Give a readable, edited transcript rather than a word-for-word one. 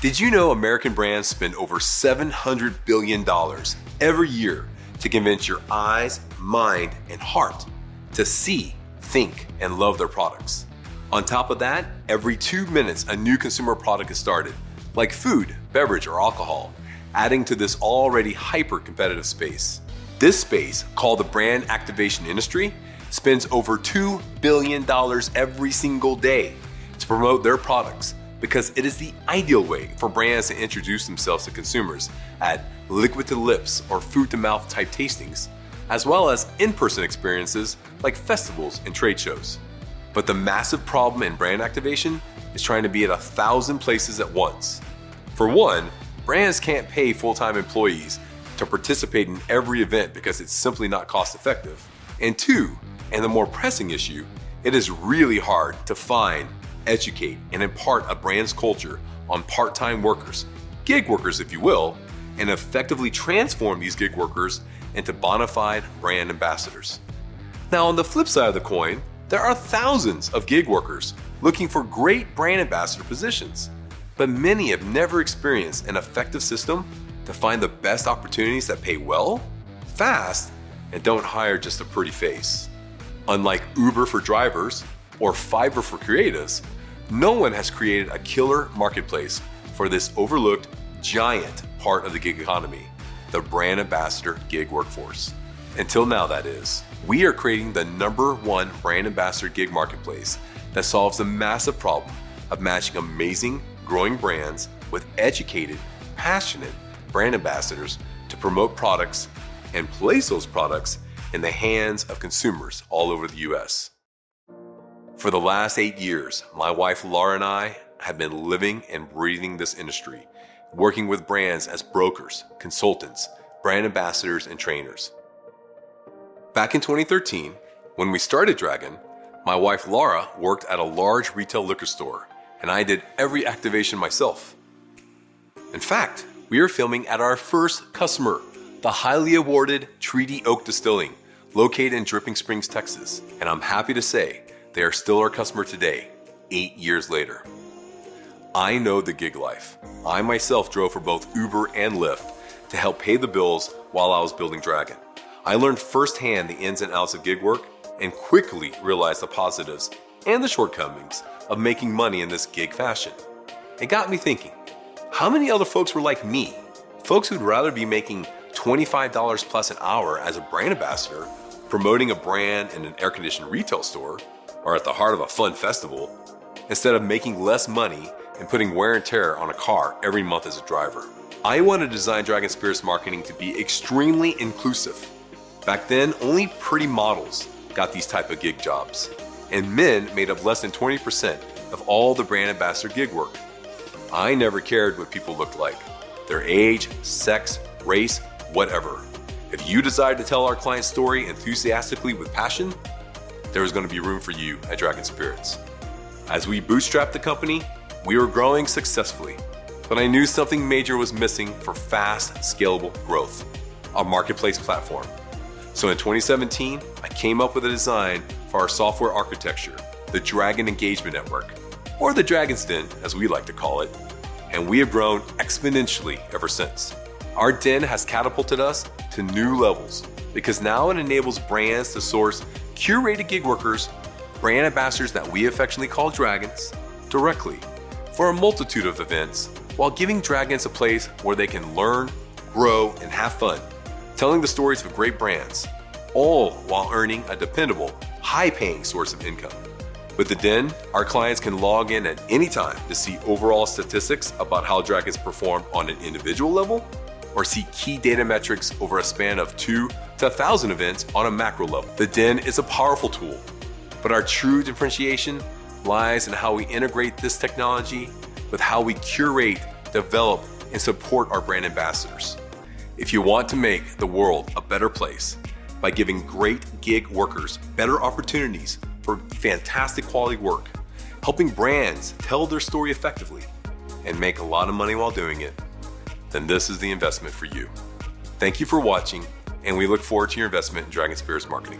Did you know American brands spend over $700 billion every year to convince your eyes, mind, and heart to see, think, and love their products? On top of that, every 2 minutes a new consumer product is started, like food, beverage, or alcohol, adding to this already hyper-competitive space. This space, called the brand activation industry, spends over $2 billion every single day to promote their products, because it is the ideal way for brands to introduce themselves to consumers at liquid to lips or food to mouth type tastings, as well as in-person experiences like festivals and trade shows. But the massive problem in brand activation is trying to be at 1,000 places at once. For one, brands can't pay full-time employees to participate in every event because it's simply not cost effective. And two, and the more pressing issue, it is really hard to find, educate, and impart a brand's culture on part-time workers, gig workers if you will, and effectively transform these gig workers into bona fide brand ambassadors. Now on the flip side of the coin, there are thousands of gig workers looking for great brand ambassador positions, but many have never experienced an effective system to find the best opportunities that pay well, fast, and don't hire just a pretty face. Unlike Uber for drivers or Fiverr for creatives, no one has created a killer marketplace for this overlooked giant part of the gig economy, the brand ambassador gig workforce. Until now, that is. We are creating the #1 brand ambassador gig marketplace that solves the massive problem of matching amazing, growing brands with educated, passionate brand ambassadors to promote products and place those products in the hands of consumers all over the US. For the last 8 years, my wife Laura and I have been living and breathing this industry, working with brands as brokers, consultants, brand ambassadors, and trainers. Back in 2013, when we started Dragon, my wife Laura worked at a large retail liquor store, and I did every activation myself. In fact, we are filming at our first customer, the highly awarded Treaty Oak Distilling, located in Dripping Springs, Texas, and I'm happy to say they are still our customer today, 8 years later. I know the gig life. I myself drove for both Uber and Lyft to help pay the bills while I was building Dragon. I learned firsthand the ins and outs of gig work and quickly realized the positives and the shortcomings of making money in this gig fashion. It got me thinking, how many other folks were like me? Folks who'd rather be making $25 plus an hour as a brand ambassador, promoting a brand in an air-conditioned retail store, or at the heart of a fun festival, instead of making less money and putting wear and tear on a car every month as a driver. I wanted to design Dragon Spirits marketing to be extremely inclusive. Back then, only pretty models got these type of gig jobs, and men made up less than 20% of all the brand ambassador gig work. I never cared what people looked like, their age, sex, race, whatever. If you decided to tell our client's story enthusiastically with passion, there was going to be room for you at Dragon Spirits. As we bootstrapped the company, we were growing successfully, but I knew something major was missing for fast, scalable growth, a marketplace platform. So in 2017, I came up with a design for our software architecture, the Dragon Engagement Network, or the Dragon's Den, as we like to call it, and we have grown exponentially ever since. Our den has catapulted us to new levels because now it enables brands to source curated gig workers, brand ambassadors that we affectionately call Dragons, directly for a multitude of events while giving Dragons a place where they can learn, grow, and have fun, telling the stories of great brands, all while earning a dependable, high-paying source of income. With the Den, our clients can log in at any time to see overall statistics about how Dragons perform on an individual level, or see key data metrics over a span of 2 to 1,000 events on a macro level. The Den is a powerful tool, but our true differentiation lies in how we integrate this technology with how we curate, develop, and support our brand ambassadors. If you want to make the world a better place by giving great gig workers better opportunities for fantastic quality work, helping brands tell their story effectively, and make a lot of money while doing it, then this is the investment for you. Thank you for watching, and we look forward to your investment in Dragon Spirits Marketing.